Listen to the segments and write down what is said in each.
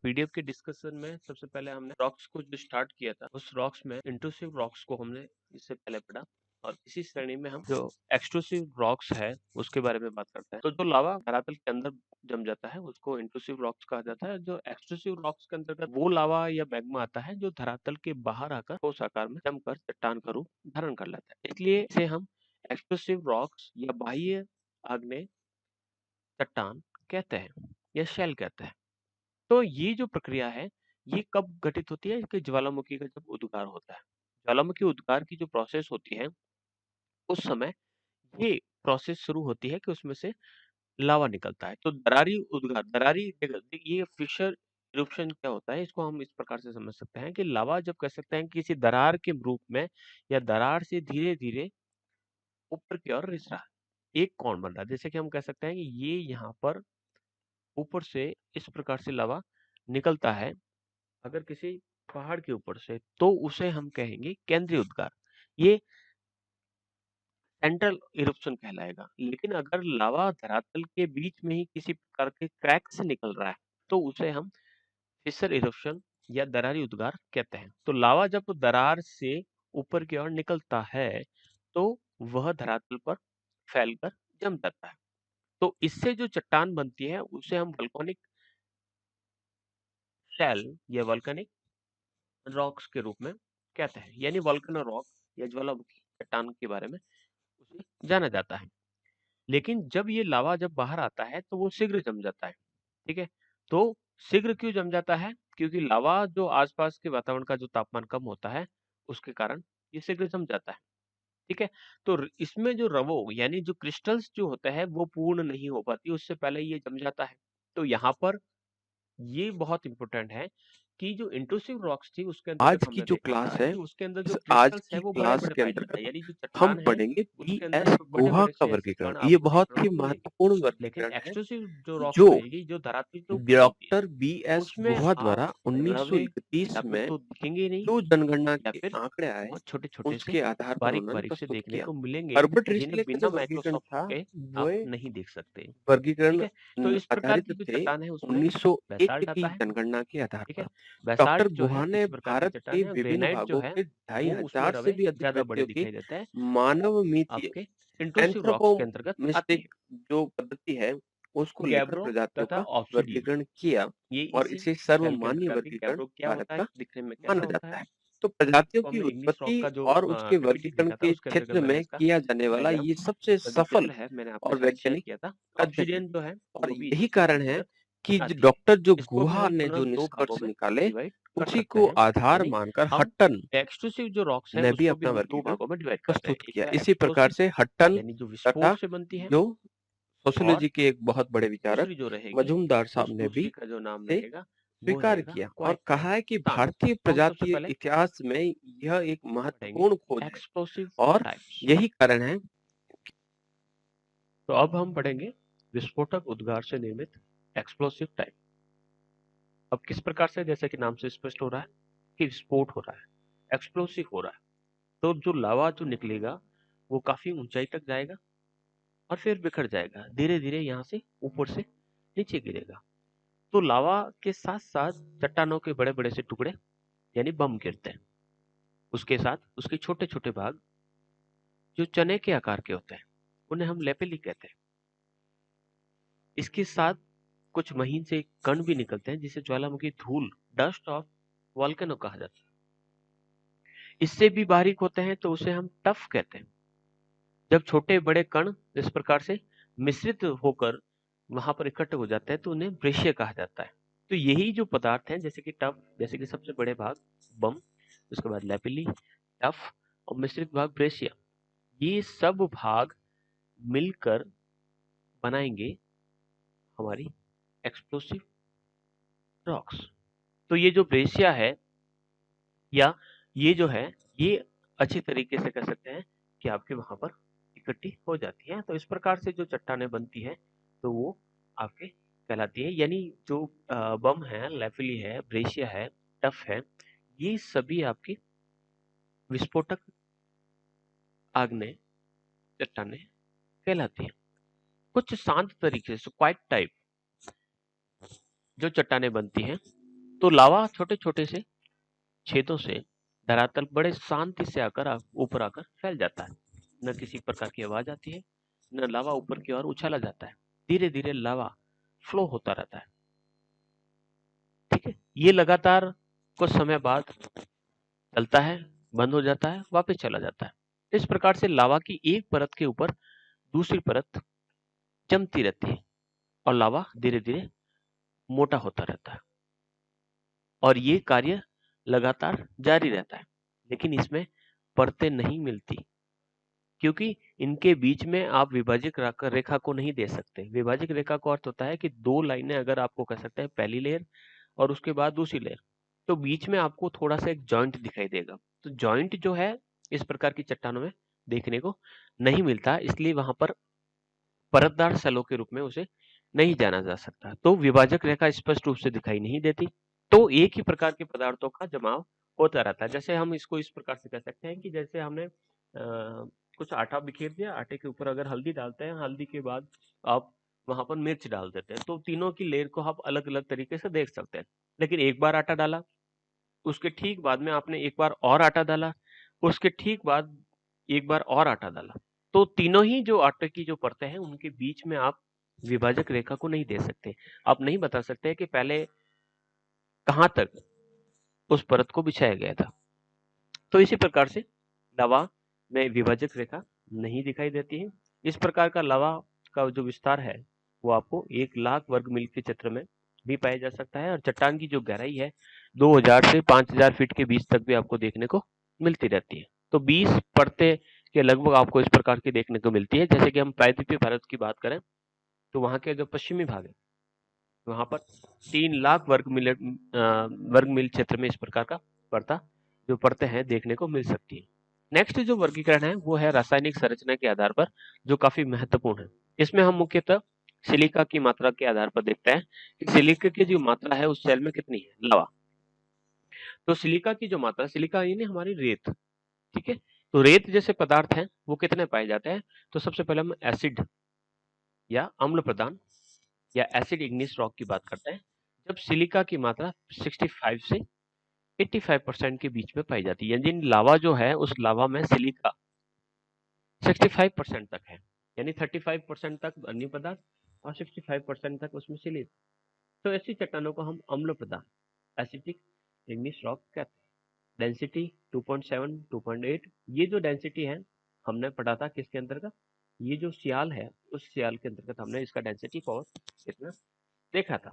PDF के discussion में सबसे पहले हमने रॉक्स को जो स्टार्ट किया था, उस रॉक्स में इंट्रूसिव रॉक्स को हमने इससे पहले पढ़ा और इसी श्रेणी में हम जो एक्सट्रूसिव रॉक्स है उसके बारे में बात करते हैं। तो जो लावा धरातल के अंदर जम जाता है उसको इंट्रूसिव रॉक्स कहा जाता है। जो एक्सट्रूसिव रॉक्स के अंतर्गत वो लावा या मैग्मा आता है जो धरातल के बाहर आकर ठोस आकार में जमकर चट्टान का रूप धारण कर लेता है, इसलिए इसे हम एक्सट्रूसिव रॉक्स या बाह्य आग्नेय चट्टान कहते हैं या शेल कहते हैं। तो ये जो प्रक्रिया है ये कब घटित होती है कि ज्वालामुखी का जब उद्गार होता है। ज्वालामुखी उद्गार की जो प्रोसेस होती है उस समय ये प्रोसेस शुरू होती है कि उसमें से लावा निकलता है। तो दरारी उद्गार, ये फिशर इरप्शन क्या होता है, इसको हम इस प्रकार से समझ सकते हैं कि लावा जब कह सकते हैं कि किसी दरार के रूप में या दरार से धीरे धीरे ऊपर की ओर रिस रहा है, एक कोण बन रहा है। जैसे कि हम कह सकते हैं कि ये यहाँ पर ऊपर से इस प्रकार से लावा निकलता है अगर किसी पहाड़ के ऊपर से, तो उसे हम कहेंगे केंद्रीय उद्गार, ये सेंट्रल इरप्शन कहलाएगा। लेकिन अगर लावा धरातल के बीच में ही किसी प्रकार के क्रैक से निकल रहा है तो उसे हम फिशर इरप्शन या दरारी उद्गार कहते हैं। तो लावा जब दरार से ऊपर की ओर निकलता है तो वह धरातल पर फैलकर जम जाता है। तो इससे जो चट्टान बनती है उसे हम वल्केनिक शेल या वल्केनिक रॉक्स के रूप में कहते हैं, यानी वोल्केनो रॉक या ज्वालामुखी चट्टान के बारे में उसे जाना जाता है। लेकिन जब ये लावा जब बाहर आता है तो वो शीघ्र जम जाता है। ठीक है, तो शीघ्र क्यों जम जाता है? क्योंकि लावा जो आसपास के वातावरण का जो तापमान कम होता है उसके कारण ये शीघ्र जम जाता है। ठीक है, तो इसमें जो रवो यानी जो क्रिस्टल्स जो होता है वो पूर्ण नहीं हो पाती, उससे पहले ये जम जाता है। तो यहाँ पर ये बहुत इंपॉर्टेंट है कि जो इंट्रूसिव रॉक्स थी उसके अंतर्गत आज की हमने जो देखा क्लास था है, कि उसके अंदर जो इस आज क्रिस्टल्स है की वो क्लास बड़े-बड़े के पाए जाते हैं, अंतर्गत यानी जो हम चट्टान है पढ़ेंगे उसके अंदर बीएस हमें गुहा बड़े-बड़े का से ऐसे वर्गीकरण। कण ये आपको बहुत देखने ही को मिलेंगे। महत्वपूर्ण लेकिन वर्गीकरण है एक्सक्लूसिव जो रॉक्स जो रहेगी, जो धरातल के ऊपर बनती है, डॉक्टर बीएस उसमें गुहा द्वारा आप रवे 1931 या फिर में तो दिखेंगे ही नहीं जो जनगणना या के फिर आंकड़े आए, बहुत छोटे-छोटे से उसके आधार पर उन्होंने बारीक-बारीक से प्रस्तुत देखने किया। को मिलेंगे, हर्बर्ट जिन्हें रिस्ले का बिना जो वर्गीकरण माइक्रोस्कोप था, के आप वो नहीं देख सकते। ठीक वर्गीकरण है? तो इस प्रकार आधारित की जो थे चट्टान है उसमें 1901 बेसाल्ट की आता है। जनगणना के आधार ठीक है? पर। डॉक्टर बेसाल्ट जो गुहा है ने इसी प्रकार की भारत चट्टान के है। विभिन्न ग्रेनाइट जो भागों है के ढाई वो उसमें हजार से रवे भी अधिक ज़्यादा बड़े व्यक्तियों की दिखाई देते हैं, मानवमितीय आपके इंट्रूसिव रॉक्स के अंतर्गत आती एंथ्रोपोमेस्टिक है। जो पद्धति है, उसको लेकर गैब्रो प्रजातियों तथा का ऑब्सिडियन, वर्गीकरण किया ये और इसी इसे सेल के सर्वमान्य अंतर्गत आती है। वर्गीकरण गैब्रो क्या भारत होता है? का दिखने में कैसा माना होता जाता है? है। तो प्रजातियों इसको की हमने इग्निस रॉक उत्पत्ति का जो और उसके पीपीटी वर्गीकरण देखा था के उसके अंतर्गत क्षेत्र मैंने में इसका किया जाने वाला डायग्राम ये सबसे सफल डिटेल है, मैंने आपके और साथ शेयर वैज्ञानिक किया था। अध्ययन है। ऑब्सिडियन जो है और वो भी यही इसी सेल के कारण है अंतर्गत कि आती है। डॉक्टर जो इसको भी गुहा हम ने पुनः जो 2 भागों निष्कर्ष में निकाले, डिवाइड कर उसी सकते को हैं। आधार यानी मानकर हम हट्टन एक्सक्लूसिव जो रॉक्स है ने भी उसको भी अपना हम 2 वर्गीकरण भागों में डिवाइड करते हैं। प्रस्तुत एक किया। है इसी प्रकार एक्सप्लोसिव से हट्टन यानी जो तथा विस्फोट से बनती है, जो और सोशियोलॉजी के एक बहुत बड़े विचारक दूसरी जो रहेगी मजूमदार साहब उस ने भी दूसरी का जो नाम इसे रहेगा वो स्वीकार रहेगा किया और क्वाइट टाइम कहा है कि शांत। भारतीय तो हम सबसे प्रजातीय पहले इतिहास में यह एक पढ़ेंगे महत्वपूर्ण खोज है एक्सप्लोसिव और टाइप्स। यही कारण है। तो अब हम पढ़ेंगे विस्फोटक उद्गार से निर्मित एक्सप्लोसिव टाइप। अब किस प्रकार से, जैसे कि नाम से स्पष्ट हो रहा है कि विस्फोट हो रहा है, एक्सप्लोसिव हो रहा है, तो जो लावा जो निकलेगा वो काफी ऊंचाई तक जाएगा और फिर बिखर जाएगा, धीरे धीरे यहाँ से ऊपर से नीचे गिरेगा। तो लावा के साथ साथ चट्टानों के बड़े बड़े से टुकड़े यानी बम गिरते हैं। उसके साथ उसके छोटे छोटे भाग जो चने के आकार के होते हैं उन्हें हम लेपेली कहते हैं। इसके साथ कुछ महीन से कण भी निकलते हैं जिसे ज्वालामुखी धूल, डस्ट ऑफ वोल्केनो कहा जाता है। इससे भी बारीक होते हैं तो उसे हम टफ कहते हैं। जब छोटे बड़े कण इस प्रकार से मिश्रित होकर वहां पर इकट्ठे हो जाते हैं तो उन्हें ब्रेशिया कहा जाता है। तो यही जो पदार्थ हैं, जैसे कि टफ, जैसे कि सबसे बड़े भाग बम, उसके बाद लैपिली, टफ और मिश्रित भाग ब्रेशिया, ये सब भाग मिलकर बनाएंगे हमारी एक्सप्लोसिव रॉक्स। तो ये जो ब्रेशिया है या ये जो है ये अच्छी तरीके से कह सकते हैं कि आपके वहां पर इकट्ठी हो जाती है। तो इस प्रकार से जो चट्टानें बनती है तो वो आपके कहलाती है, यानी जो बम है, लेफिली है, ब्रेशिया है, टफ है, ये सभी आपकी विस्फोटक आग्नेय चट्टानें कहलाती हैं। कुछ शांत तरीके से क्वाइट टाइप जो चट्टानें बनती हैं तो लावा छोटे-छोटे से छेदों से धरातल बड़े शांति से आकर ऊपर आकर फैल जाता है। न किसी प्रकार की आवाज आती है, न लावा ऊपर की ओर उछाला जाता है। धीरे-धीरे लावा फ्लो होता रहता है। ठीक है? ये लगातार कुछ समय बाद चलता है, बंद हो जाता है, वापस चला जाता है। इस प्रकार से लावा की एक परत के ऊपर दूसरी परत जमती रहती है और लावा धीरे-धीरे मोटा होता रहता है और ये कार्य लगातार जारी रहता है। लेकिन इसमें परतें नहीं मिलती क्योंकि इनके बीच में आप विभाजक रेखा को नहीं दे सकते। विभाजक रेखा का अर्थ होता है कि 2 लाइनें अगर आपको कह सकते हैं पहली लेयर और उसके बाद दूसरी लेयर, तो बीच में आपको थोड़ा-सा एक जॉइंट दिखाई देगा। तो जॉइंट जो है इस प्रकार की चट्टानों में देखने को नहीं मिलता, इसलिए वहां पर परतदार सैलो के रूप में उसे नहीं जाना जा सकता। तो विभाजक रेखा स्पष्ट रूप से दिखाई नहीं देती। तो एक ही प्रकार के पदार्थों का जमाव होता रहता है। जैसे हम इसको इस प्रकार से कह सकते हैं कि जैसे हमने कुछ आटा बिखेर दिया, आटे के ऊपर अगर हल्दी डालते हैं, हल्दी के बाद आप वहां पर मिर्च डाल देते हैं, तो तीनों की लेयर को आप अलग-अलग तरीके से देख सकते हैं। लेकिन एक बार आटा डाला, उसके ठीक बाद में आपने एक बार और आटा डाला, उसके ठीक बाद एक बार और आटा डाला। तो तीनों ही जो आटे की जो परतें हैं, उनके बीच में आप विभाजक रेखा को नहीं दे सकते। आप नहीं बता सकते कि पहले कहाँ तक उस परत को बिछाया गया था। तो इसी प्रकार से लावा में विभाजक रेखा नहीं दिखाई देती है। इस प्रकार का लावा का जो विस्तार है, वो आपको 1,00,000 वर्ग मील के क्षेत्र में भी पाया जा सकता है और चट्टान की जो गहराई है 2000 से 5000 फीट के बीच तक भी आपको देखने को मिलती रहती है। तो 20 परतें के लगभग आपको इस प्रकार की देखने को मिलती है। जैसे कि हम प्रायद्वीपीय भारत की बात करें, तो वहां के जो पश्चिमी भाग है, वहां पर 3,00,000 वर्ग मील क्षेत्र में इस प्रकार का परता जो परतें हैं देखने को मिल सकती है। नेक्स्ट जो वर्गीकरण है वो है रासायनिक संरचना के आधार पर, जो काफी महत्वपूर्ण है। इसमें हम मुख्यतः सिलिका की मात्रा के आधार पर देखते हैं कि सिलिका की जो मात्रा है उस सेल में कितनी है, लावा। तो सिलिका की जो मात्रा, सिलिका यानी हमारी रेत, ठीक है। तो रेत जैसे पदार्थ हैं वो कितने पाए जाते हैं? तो सबसे पहले हम एसिड या अम्ल प्रदान या एसिड इग्निस रॉक की बात करते हैं, जब सिलिका की मात्रा 65 से 85% के बीच में पाई जाती है। यानी लावा जो है उस लावा में सिलिका 65% तक है, यानी 35% तक अन्य पदार्थ और 65% तक उसमें सिलिका। तो ऐसी चट्टानों को हम अम्ल प्रदान एसिडिक इग्निस रॉक कहते हैं। डेंसिटी 2.7 2.8, ये जो डेंसिटी है हमने पढ़ा था किसके अंतर्गत, ये जो सियाल है उस सियाल के अंतर्गत हमने इसका डेंसिटी पावर कितना देखा था,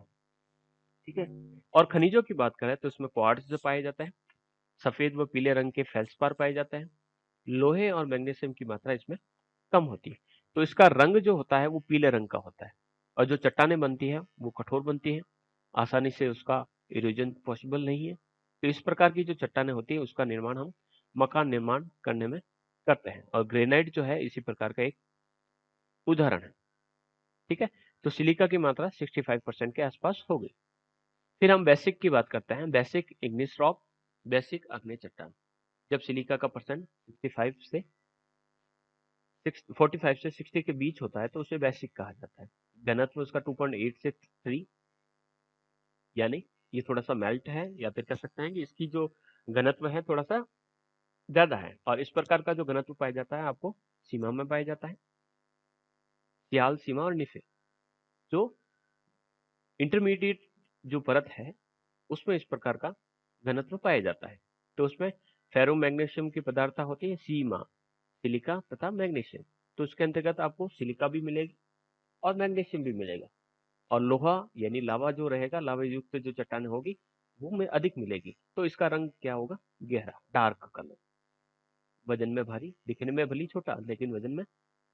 ठीक है। और खनिजों की बात करें तो इसमें क्वार्ट्ज जो पाए जाते हैं, सफेद व पीले रंग के फेल्सपार पाए जाते हैं, लोहे और मैग्नीशियम की मात्रा इसमें कम होती है। तो इसका रंग जो होता है वो पीले रंग का होता है और जो चट्टानें बनती है वो कठोर बनती है, आसानी से उसका इरोजन पॉसिबल नहीं है। तो इस प्रकार की जो चट्टानें होती है उसका निर्माण हम मकान निर्माण करने में करते हैं और ग्रेनाइट जो है इसी प्रकार का एक उदाहरण है, ठीक है। तो सिलिका की मात्रा 65% के आसपास हो गई। फिर हम बेसिक की बात करते हैं, बेसिक इग्निस रॉक, बेसिक आग्नेय चट्टान। जब सिलिका का परसेंट 45 से 60 के बीच होता है तो उसे बेसिक कहा जाता है। घनत्व उसका 2.8 से 3, यानी ये थोड़ा सा मेल्ट है, या फिर कह सकते हैं कि इसकी जो घनत्व है थोड़ा सा ज्यादा है। और इस प्रकार का जो घनत्व पाया जाता है आपको सीमा में पाया जाता है, सियाल, सीमा और निफे। जो इंटरमीडिएट जो परत है उसमें इस प्रकार का घनत्व पाया जाता है। तो उसमें फेरो मैग्नीशियम की पदार्थता होती है, सीमा, सिलिका तथा मैग्नीशियम। तो उसके अंतर्गत आपको सिलिका भी मिलेगी और मैग्नीशियम भी मिलेगा। और लोहा यानी लावा जो रहेगा, लावा युक्त जो चट्टान होगी वो में अधिक मिलेगी। तो इसका रंग क्या होगा, गहरा, डार्क कलर। वजन में भारी, दिखने में भली छोटा लेकिन वजन में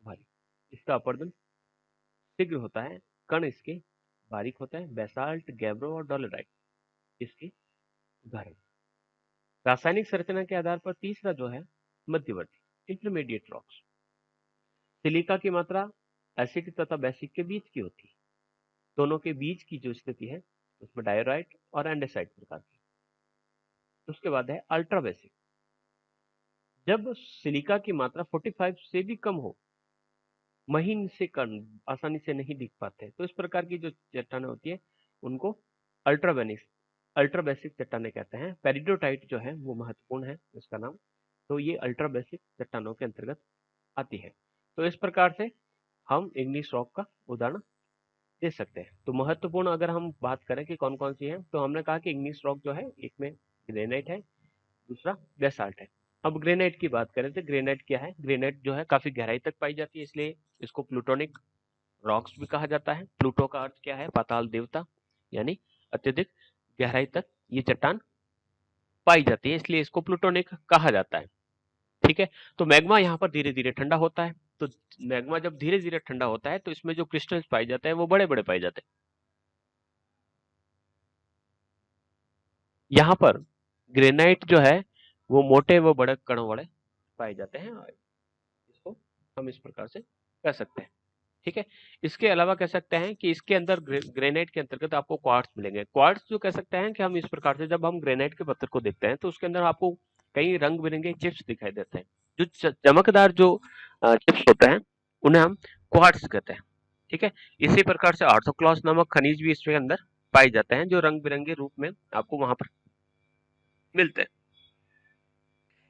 भारी। इसका अपरदन शीघ्र होता है, कण इसके बारीक होता है। बेसाल्ट, गैब्रो और डोलेराइट इसके उदाहरण। रासायनिक संरचना के आधार पर तीसरा जो है मध्यवर्ती इंटरमीडिएट रॉक्स। सिलिका की मात्रा एसिड तथा बेसिक के बीच की होती है। दोनों के बीच की जो स्थिति है उसमें डायोराइट और एंडेसाइट प्रकार की। उसके बाद है अल्ट्रा बेसिक। जब सिलिका की मात्रा 45 से भी कम हो, महीन से कण आसानी से नहीं दिख पाते, तो इस प्रकार की जो चट्टानें होती है उनको अल्ट्रा अल्ट्रा बेसिक चट्टाने कहते हैं। पेरिडोटाइट जो है वो महत्वपूर्ण है इसका नाम। तो ये अल्ट्रा बेसिक चट्टानों के अंतर्गत आती है। तो इस प्रकार से हम इग्निस रॉक का उदाहरण दे सकते हैं। तो महत्वपूर्ण अगर हम बात करें कि कौन कौन सी है, तो हमने कहा कि इग्निस रॉक जो है एक में ग्रेनाइट है, दूसरा बेसाल्ट है। अब ग्रेनाइट की बात करें तो ग्रेनाइट क्या है? ग्रेनाइट जो है काफी गहराई तक पाई जाती है, इसलिए इसको प्लूटोनिक रॉक्स भी कहा जाता है। प्लूटो का अर्थ क्या है? पाताल देवता, यानी अत्यधिक गहराई तक ये चट्टान पाई जाती है, इसलिए इसको प्लूटोनिक कहा जाता है। ठीक है, तो मैग्मा यहाँ पर धीरे धीरे ठंडा होता है। तो मैग्मा जब धीरे धीरे ठंडा होता है तो इसमें जो क्रिस्टल्स पाए जाते हैं वो बड़े बड़े पाए जाते हैं। यहाँ पर ग्रेनाइट जो है वो मोटे व बड़े कणों वाले पाए जाते हैं। इसको हम इस प्रकार से कह सकते हैं। ठीक है, इसके अलावा कह सकते हैं कि इसके अंदर ग्रेनाइट के अंतर्गत आपको क्वार्ट्स मिलेंगे। क्वार्ट्स जो कह सकते हैं कि हम इस प्रकार से जब हम ग्रेनाइट के पत्थर को देखते हैं तो उसके अंदर आपको कई रंग बिरंगे चिप्स दिखाई देते हैं। जो चमकदार जो चिप्स होते हैं उन्हें हम क्वार्ट्स कहते हैं। ठीक है, इसी प्रकार से ऑर्थोक्लॉस नामक खनिज भी इसके अंदर पाए जाते हैं, जो रंग बिरंगे रूप में आपको वहां पर मिलते हैं।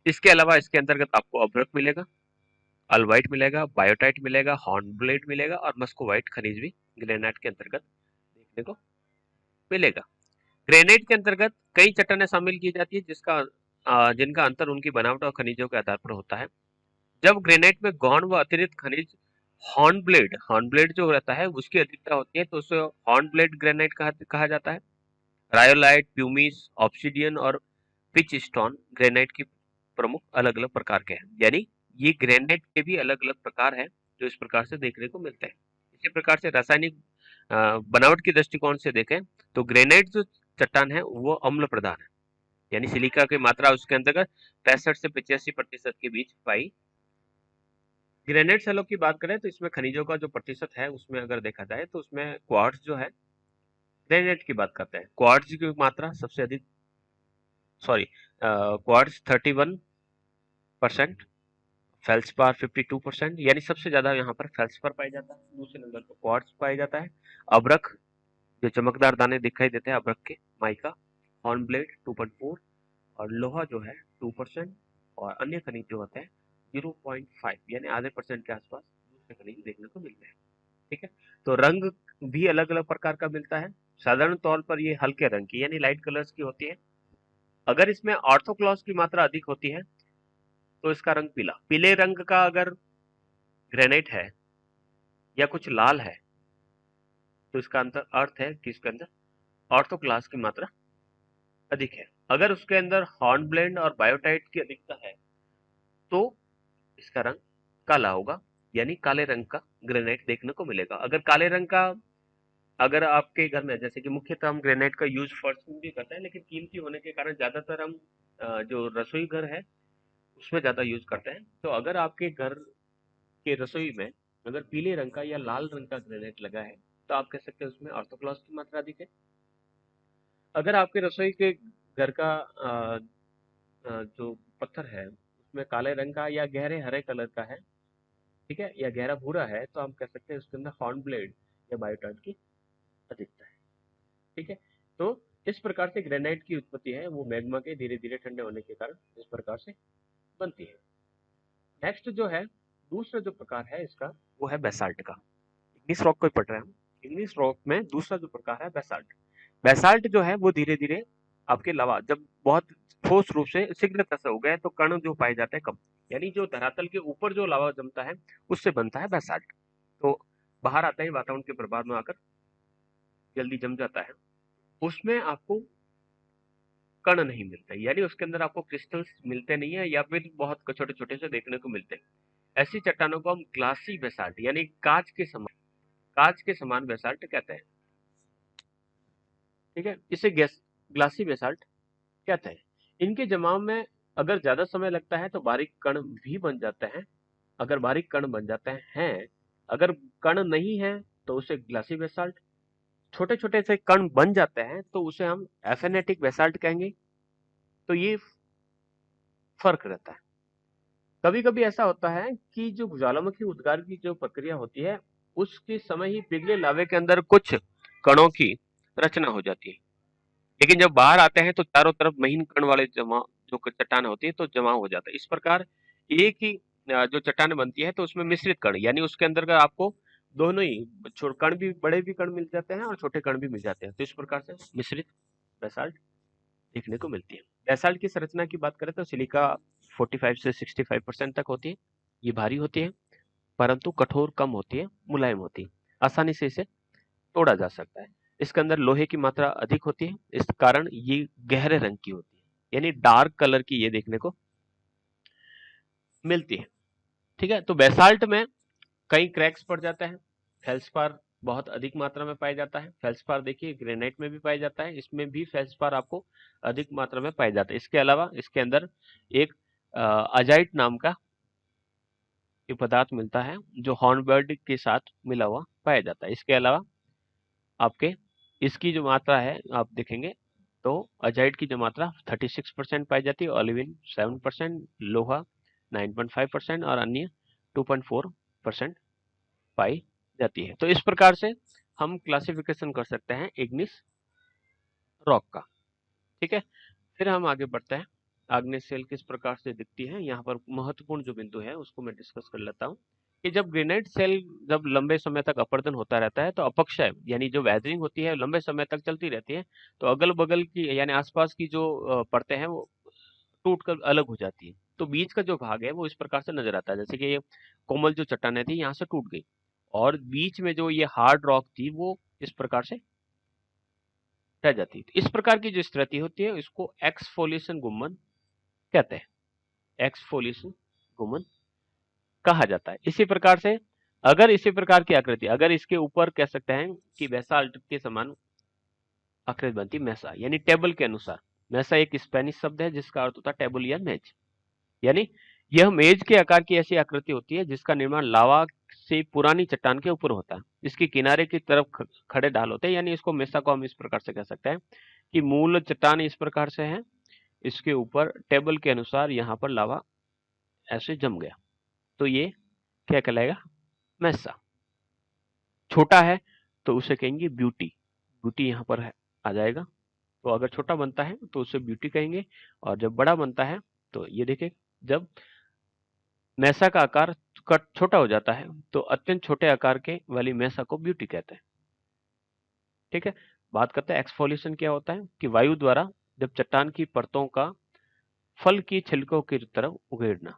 इसके अलावा इसके अंतर्गत आपको अभ्रक मिलेगा, अल्वाइट मिलेगा, बायोटाइट मिलेगा, हॉर्नब्लेड मिलेगा और मस्कोवाइट खनिज भी ग्रेनाइट के अंतर्गत देखने को मिलेगा। ग्रेनाइट के अंतर्गत कई चट्टानें शामिल की जाती है जिनका अंतर उनकी बनावट और खनिजों के आधार पर होता है। जब ग्रेनाइट में गौण व अतिरिक्त खनिज हॉर्नब्लेड जो रहता है उसकी अधिकता होती है तो उसे हॉर्नब्लेड ग्रेनाइट कहा जाता है। रायोलाइट, प्यूमिस, ऑब्सिडियन और पिच स्टोन ग्रेनाइट की प्रमुख अलग अलग प्रकार के हैं। यानी ये ग्रेनाइट के भी अलग अलग प्रकार हैं जो इस प्रकार से देखने को मिलते हैं। इसी प्रकार से रासायनिक बनावट की दृष्टिकोण से देखें तो ग्रेनाइट जो चट्टान है वो अम्ल प्रधान है, यानी सिलिका की मात्रा उसके अंतर्गत 65 से 85% के बीच पाई। ग्रेनाइट सैलो की बात करें तो इसमें खनिजों का जो प्रतिशत है उसमें अगर देखा जाए तो उसमें क्वार्ट्ज जो है, ग्रेनाइट की बात करते हैं, क्वार्ट्ज की मात्रा सबसे अधिक, सॉरी, क्वार्ट्ज 31%, फेल्सपार 52%, यानी सबसे ज्यादा यहाँ पर फेल्सपार पाया जाता है। दूसरे नंबर पर क्वार्ट्ज पाया जाता है। अब्रक जो चमकदार दाने दिखाई देते हैं अब्रक के, माइका, हॉर्नब्लेड 2.4 और लोहा जो है 2% और अन्य खनिज जो होते हैं 0.5 यानी आधे परसेंट के आसपास दूसरे खनिज देखने को मिलते हैं। ठीक है, तो रंग भी अलग अलग प्रकार का मिलता है। साधारण तौर पर ये हल्के रंग की यानी लाइट कलर्स की होती है। अगर इसमें ऑर्थोक्लॉस की मात्रा अधिक होती है तो इसका रंग पीला, पीले रंग का अगर ग्रेनाइट है या कुछ लाल है तो इसका अंतर अर्थ है कि इसके अंदर ऑर्थोक्लास की मात्रा अधिक है। अगर उसके अंदर हॉर्नब्लेड और बायोटाइट की अधिकता है तो इसका रंग काला होगा, यानी काले रंग का ग्रेनाइट देखने को मिलेगा। अगर काले रंग का अगर आपके घर में, जैसे कि मुख्यतः हम ग्रेनाइट का यूज फर्श में भी करते हैं, लेकिन कीमती होने के कारण ज्यादातर हम जो रसोई घर है उसमें ज्यादा यूज करते हैं। तो अगर आपके घर के रसोई में अगर पीले रंग का या लाल रंग का ग्रेनाइट लगा है तो आप कह सकते हैं उसमें ऑर्थोक्लॉस की मात्रा अधिक है। अगर आपके रसोई के घर का जो पत्थर है उसमें काले रंग का या गहरे हरे कलर का है, ठीक है, या गहरा भूरा है, तो हम कह सकते हैं उसके अंदर हॉर्नब्लेड या बायोटाइट की अधिकता है। ठीक है, तो इस प्रकार से ग्रेनाइट की उत्पत्ति है वो मैग्मा के धीरे धीरे ठंडे होने के कारण इस प्रकार से बनती है। नेक्स्ट जो है दूसरा जो प्रकार है इसका वो है बेसाल्ट का। इग्निस रॉक को ही पढ़ रहे हैं हम। इग्निस रॉक में दूसरा जो प्रकार है बेसाल्ट। बेसाल्ट जो है वो धीरे धीरे आपके लावा जब बहुत ठोस रूप से शीघ्रता से हो गए तो कण जो पाए जाते हैं कम, यानी जो धरातल के ऊपर जो लावा जमता है उससे बनता है बेसाल्ट। तो बाहर आता है वातावरण के प्रभाव में आकर जल्दी जम जाता है, उसमें आपको कण नहीं मिलते, यानी उसके अंदर आपको क्रिस्टल्स मिलते नहीं है या फिर बहुत छोटे छोटे से देखने को मिलते हैं। ऐसी चट्टानों को हम ग्लासी बेसाल्ट यानी कांच के समान बेसाल्ट कहते हैं। ठीक है, इसे ग्लासी बेसाल्ट कहते हैं। इनके जमाव में अगर ज्यादा समय लगता है तो बारीक कण भी बन जाते हैं। अगर बारीक कण बन जाते हैं, अगर कण नहीं है तो उसे ग्लासी बेसाल्ट, छोटे छोटे से कण बन जाते हैं तो उसे हम एफेनेटिक बेसाल्ट कहेंगे। तो ये फर्क रहता है। कभी कभी ऐसा होता है कि जो ज्वालामुखी उद्गार की जो प्रक्रिया होती है उसके समय ही पिघले लावे के अंदर कुछ कणों की रचना हो जाती है। लेकिन जब बाहर आते हैं तो चारों तरफ महीन कण वाले जमा जो चट्टान होती है तो जमा हो जाता है। इस प्रकार एक ही जो चट्टान बनती है तो उसमें मिश्रित कण यानी उसके अंदर का आपको दोनों ही कण भी बड़े भी कण मिल जाते हैं और छोटे कण भी मिल जाते हैं। तो इस प्रकार से मिश्रित बेसाल्ट देखने को मिलती है। बेसाल्ट की संरचना की बात करें तो सिलिका 45 से 65% तक होती है। ये भारी होती है परंतु कठोर कम होती है, मुलायम होती है। आसानी से इसे तोड़ा जा सकता है। इसके अंदर लोहे की मात्रा अधिक होती है, इस कारण ये गहरे रंग की होती है, यानी डार्क कलर की ये देखने को मिलती है। ठीक है, तो बेसाल्ट में कई क्रैक्स पड़ जाते हैं। फेल्सपार बहुत अधिक मात्रा में पाया जाता है। फेल्सपार देखिए ग्रेनाइट में भी पाया जाता है, इसमें भी फेल्सपार आपको अधिक मात्रा में पाया जाता है। इसके अलावा इसके अंदर एक अजाइट नाम का ये पदार्थ मिलता है जो हॉर्नबर्ड के साथ मिला हुआ पाया जाता है। इसके अलावा आपके इसकी जो मात्रा है आप देखेंगे तो अजाइड की जो मात्रा 36% पाई जाती है, ओलिविन 7%, लोहा 9.5% और अन्य 2.4% पाई जाती है। तो इस प्रकार से हम क्लासिफिकेशन कर सकते हैं इग्निस रॉक का। ठीक है, फिर हम आगे बढ़ते हैं। आग्नेय सेल किस प्रकार से दिखती है, यहाँ पर महत्वपूर्ण जो बिंदु है उसको मैं डिस्कस कर लेता हूँ कि जब ग्रेनाइट सेल जब लंबे समय तक अपर्दन होता रहता है तो अपक्षय यानी जो वेदरिंग होती है लंबे समय तक चलती रहती है, तो अगल बगल की यानी आसपास की जो परतें हैं वो टूट कर अलग हो जाती है। तो बीच का जो भाग है वो इस प्रकार से नजर आता है, जैसे कि ये कोमल जो चट्टानें थी यहाँ से टूट गई और बीच में जो ये हार्ड रॉक थी वो इस प्रकार से रह जाती है। तो इस प्रकार की जो स्थिति होती है इसको एक्सफोलिएशन गुम्मन कहते हैं। एक्सफोलिएशन गुम्मन कहा जाता है। इसी प्रकार से अगर इसी प्रकार की आकृति अगर इसके ऊपर कह सकते हैं कि बेसाल्ट के समान आकृति बनती मेसा यानी टेबल के अनुसार। मेसा एक स्पेनिश शब्द है जिसका अर्थ होता है टेबल या मेज, यानी यह मेज के आकार की ऐसी आकृति होती है जिसका निर्माण लावा से पुरानी चट्टान के ऊपर होता है। इसके किनारे की तरफ खड़े ढाल होते हैं, यानी इसको मेसा को हम इस प्रकार से कह सकते हैं कि मूल चट्टान इस प्रकार से है, इसके ऊपर टेबल के अनुसार यहाँ पर लावा ऐसे जम गया, तो ये क्या कहलाएगा, मेसा। छोटा है तो उसे कहेंगे ब्यूटी, ब्यूटी यहाँ पर है आ जाएगा। तो अगर छोटा बनता है तो उसे ब्यूटी कहेंगे, और जब बड़ा बनता है तो ये देखिए जब मेसा का आकार कट छोटा हो जाता है तो अत्यंत छोटे आकार के वाली मेसा को ब्यूटी कहते हैं। ठीक है, बात करते हैं एक्सफोलिएशन क्या होता है कि वायु द्वारा जब चट्टान की परतों का फल की छिलकों की तरफ उघेड़ना।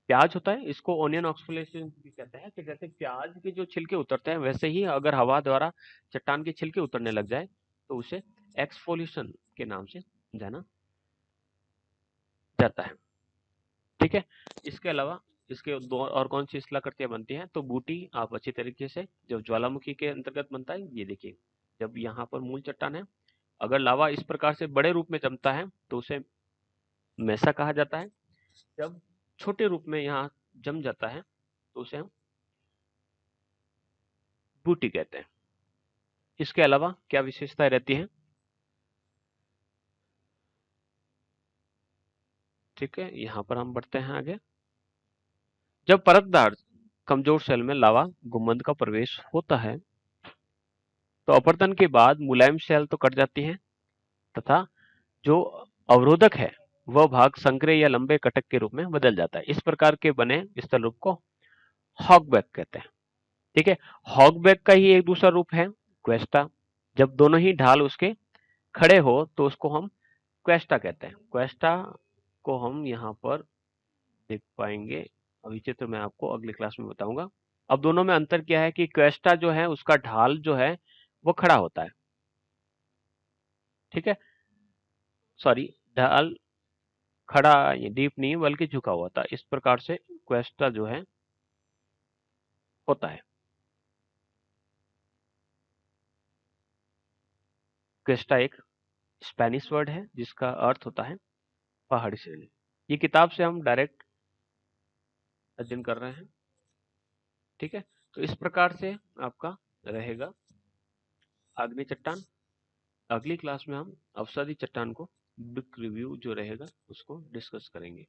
प्याज होता है इसको ओनियन ऑक्सफोलिएशन भी कहते हैं कि जैसे प्याज के जो छिलके उतरते हैं वैसे ही अगर हवा द्वारा चट्टान के छिलके उतरने लग जाए तो उसे एक्सफोलिएशन के नाम से जाना जाता है। ठीक है, इसके अलावा इसके दो और कौन सी शिलाकृतियां बनती हैं, तो बूटी आप अच्छी तरीके से जब ज्वालामुखी के अंतर्गत बनता है, ये देखिए जब यहाँ पर मूल चट्टान है अगर लावा इस प्रकार से बड़े रूप में जमता है तो उसे मेसा कहा जाता है। जब छोटे रूप में यहाँ जम जाता है तो उसे हम बूटी कहते हैं। इसके अलावा क्या विशेषताएं रहती हैं, ठीक है यहाँ पर हम बढ़ते हैं आगे। जब परतदार कमजोर सेल में लावा गुंबद का प्रवेश होता है तो अपरदन के बाद मुलायम सेल तो कट जाती है तथा जो अवरोधक है वह भाग संकरे या लंबे कटक के रूप में बदल जाता है। इस प्रकार के बने स्थल रूप को हॉकबैक कहते हैं। ठीक है, हॉकबैक का ही एक दूसरा रूप है क्वेस्टा। जब दोनों ही ढाल उसके खड़े हो तो उसको हम क्वेस्टा कहते हैं। क्वेस्टा को हम यहाँ पर देख पाएंगे, अभी चित्र मैं आपको अगली क्लास में बताऊंगा। अब दोनों में अंतर क्या है कि क्वेस्टा जो है उसका ढाल जो है वो खड़ा होता है। ठीक है, सॉरी, ढाल खड़ा डीप नहीं बल्कि झुका हुआ था, इस प्रकार से क्वेस्टा जो है होता है। क्वेस्टा एक स्पेनिश वर्ड है जिसका अर्थ होता है पहाड़ी श्रेणी। ये किताब से हम डायरेक्ट अध्ययन कर रहे हैं। ठीक है, तो इस प्रकार से आपका रहेगा आग्नेय चट्टान। अगली क्लास में हम अवसादी चट्टान को बिग रिव्यू जो रहेगा उसको डिस्कस करेंगे।